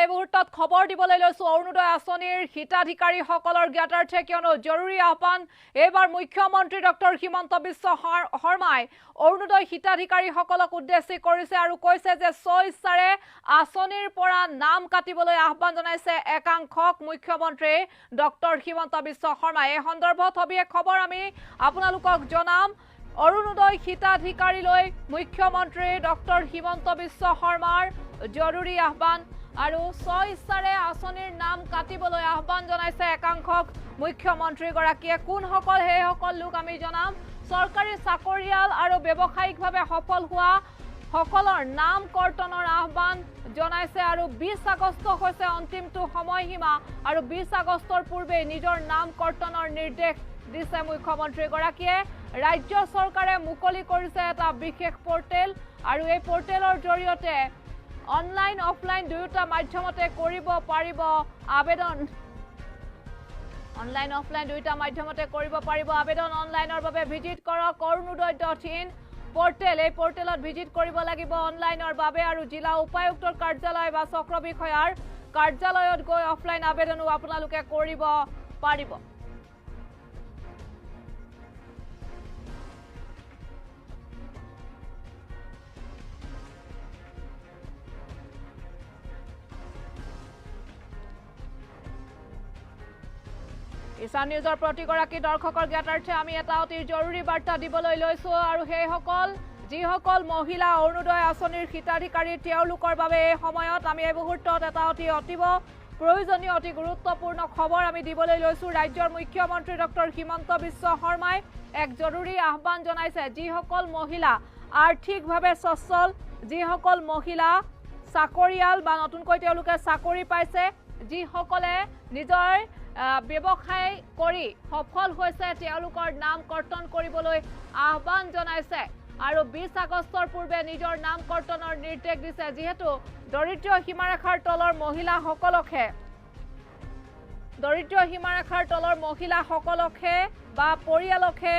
এই মুহূৰ্তত খবৰ দিবলৈ লৈছো অৰুণোদয় আঁচনিৰ হিতাধিকাৰীসকলৰ জ্ঞাতাৰ্থে কিয়নো জৰুৰী আহ্বান এইবাৰ মুখ্যমন্ত্ৰী ডক্টৰ হিমন্ত বিশ্ব শৰ্মাই অৰুণোদয় হিতাধিকাৰীসকলক উদ্দেশ্যি কৰিছে আৰু কৈছে যে স্বইচ্ছাৰে আঁচনিৰ পৰা নাম কাটিবলৈ আহ্বান জনাইছে একাংশক মুখ্যমন্ত্ৰী ডক্টৰ হিমন্ত বিশ্ব শৰ্মাই। এই সন্দৰ্ভত সবিয়ে খবৰ আমি আপোনালোকক জনাম। অৰুণোদয় হিতাধিকাৰীলৈ মুখ্যমন্ত্ৰী ডক্টৰ হিমন্ত বিশ্ব শৰ্মাৰ জৰুৰী আহ্বান আৰু স্বইচ্ছাৰে আঁচনিৰ নাম কাটিবলৈ আহ্বান জনাইছে একাংশক মুখ্যমন্ত্ৰীগৰাকীয়ে। কোনসকল সেইসকল লোক আমি জনাম। চৰকাৰী চাকৰিয়াল আৰু ব্যৱসায়িকভাৱে সফল হোৱা সকলৰ নাম কৰ্তনৰ আহ্বান জনাইছে আৰু 20 আগষ্ট হৈছে অন্তিমটো সময়সীমা আৰু 20 আগষ্টৰ পূৰ্বে নিজৰ নাম কৰ্তনৰ নিৰ্দেশ দিছে মুখ্যমন্ত্ৰীগৰাকীয়ে। ৰাজ্য চৰকাৰে মুকলি কৰিছে এটা বিশেষ পৰ্টেল আৰু এই পৰ্টেলৰ জৰিয়তে অনলাইন অফলাইন দুয়োটা মাধ্যমতে কৰিব পাৰিব আবেদন। অনলাইন অফলাইন দুয়োটা মাধ্যমতে কৰিব পাৰিব আবেদন। অনলাইনৰ বাবে ভিজিট কৰক অৰুণোদয়.in পৰ্টেল। এই পৰ্টেলত ভিজিট কৰিব লাগিব অনলাইনৰ বাবে আৰু জিলা উপায়ুক্তৰ কাৰ্যালয় বা চক্ৰ বিষয়াৰ কাৰ্যালয়ত গৈ অফলাইন আবেদনো আপোনালোকে কৰিব পাৰিব। ইছান নিউজৰ প্ৰতিগৰাকী দৰ্শকৰ জ্ঞাতাৰ্থে আমি এটা অতি জৰুৰী বাৰ্তা দিবলৈ লৈছো আৰু সেইসকল যিসকল মহিলা অৰুণোদয় আঁচনিৰ হিতাধিকাৰী তেওঁলোকৰ বাবে এই সময়ত আমি এই মুহূৰ্তত এটা অতীৱ প্ৰয়োজনীয় অতি গুৰুত্বপূৰ্ণ খবৰ আমি দিবলৈ লৈছো। ৰাজ্যৰ মুখ্যমন্ত্ৰী ডক্টৰ হিমন্ত বিশ্ব শৰ্মাই এক জৰুৰী আহ্বান জনাইছে। যিসকল মহিলা আৰ্থিকভাৱে সচ্ছল, যিসকল মহিলা চাকৰিয়াল বা নতুনকৈ তেওঁলোকে চাকৰি পাইছে, যিসকলে নিজৰ ব্যৱসায় কৰি সফল হৈছে তেওঁলোকৰ নাম কৰ্তন কৰিবলৈ আহ্বান জনাইছে আৰু 20 আগষ্টৰ পূৰ্বে নিজৰ নাম কৰ্তনৰ নিৰ্দেশ দিছে। যিহেতু দৰিদ্ৰ সীমাৰেখাৰ তলৰ মহিলাসকলকহে বা পৰিয়ালকহে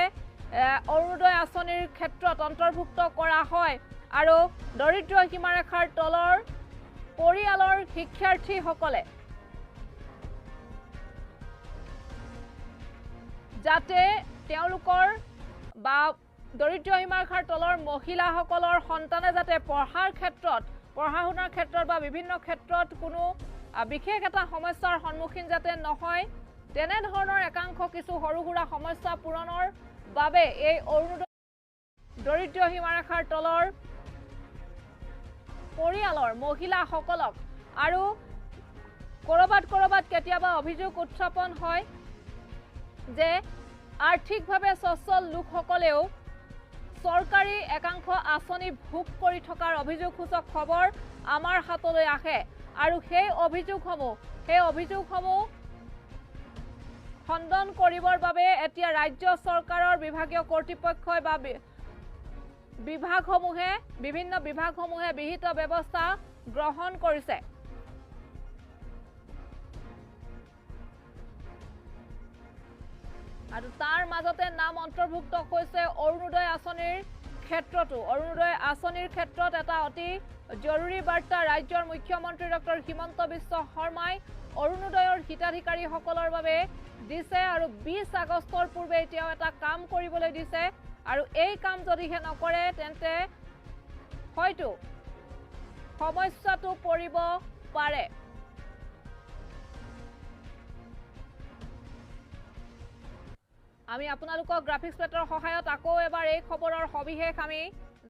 অৰুণোদয় আঁচনিৰ ক্ষেত্ৰত অন্তৰ্ভুক্ত কৰা হয় আৰু দৰিদ্ৰ সীমাৰেখাৰ তলৰ পৰিয়ালৰ শিক্ষাৰ্থীসকলে যাতে তেওঁলোকৰ বা দৰিদ্ৰ সীমাৰেখাৰ তলৰ মহিলাসকলৰ সন্তানে যাতে পঢ়া শুনাৰ ক্ষেত্ৰত বা বিভিন্ন ক্ষেত্ৰত কোনো বিশেষ এটা সমস্যাৰ সন্মুখীন যাতে নহয়, তেনেধৰণৰ একাংশ কিছু সৰু সুৰা সমস্যা পূৰণৰ বাবে এই অৰুণোদয় দৰিদ্ৰ সীমাৰেখাৰ তলৰ পৰিয়ালৰ মহিলাসকলক আৰু কৰবাত কেতিয়াবা অভিযোগ উত্থাপন হয় যে আৰ্থিকভাৱে সচ্ছল লোকসকলেও চৰকাৰী একাংশ আঁচনি ভোগ কৰি থকাৰ অভিযোগসূচক খবৰ আমাৰ হাতলৈ আহে আৰু সেই অভিযোগসমূহ খণ্ডন কৰিবৰ বাবে এতিয়া ৰাজ্য চৰকাৰৰ বিভাগীয় কৰ্তৃপক্ষই বা বিভিন্ন বিভাগসমূহে বিহিত ব্যৱস্থা গ্ৰহণ কৰিছে। আৰু তাৰ মাজতে নাম অন্তৰ্ভুক্ত হৈছে অৰুণোদয় আঁচনিৰ ক্ষেত্ৰতো। অৰুণোদয় আঁচনিৰ ক্ষেত্ৰত এটা অতি জৰুৰী বাৰ্তা ৰাজ্যৰ মুখ্যমন্ত্ৰী ডক্টৰ হিমন্ত বিশ্ব শৰ্মাই অৰুণোদয়ৰ হিতাধিকাৰীসকলৰ বাবে দিছে আৰু 20 আগষ্টৰ পূৰ্বে তেওঁ এটা কাম কৰিবলৈ দিছে আৰু এই কাম যদিহে নকৰে তেন্তে হয়তো সমস্যাটো পৰিব পাৰে। আমি আপোনালোকক গ্ৰাফিক্স প্লেটৰ সহায়ত আকৌ এবাৰ এই খবৰৰ সবিশেষ আমি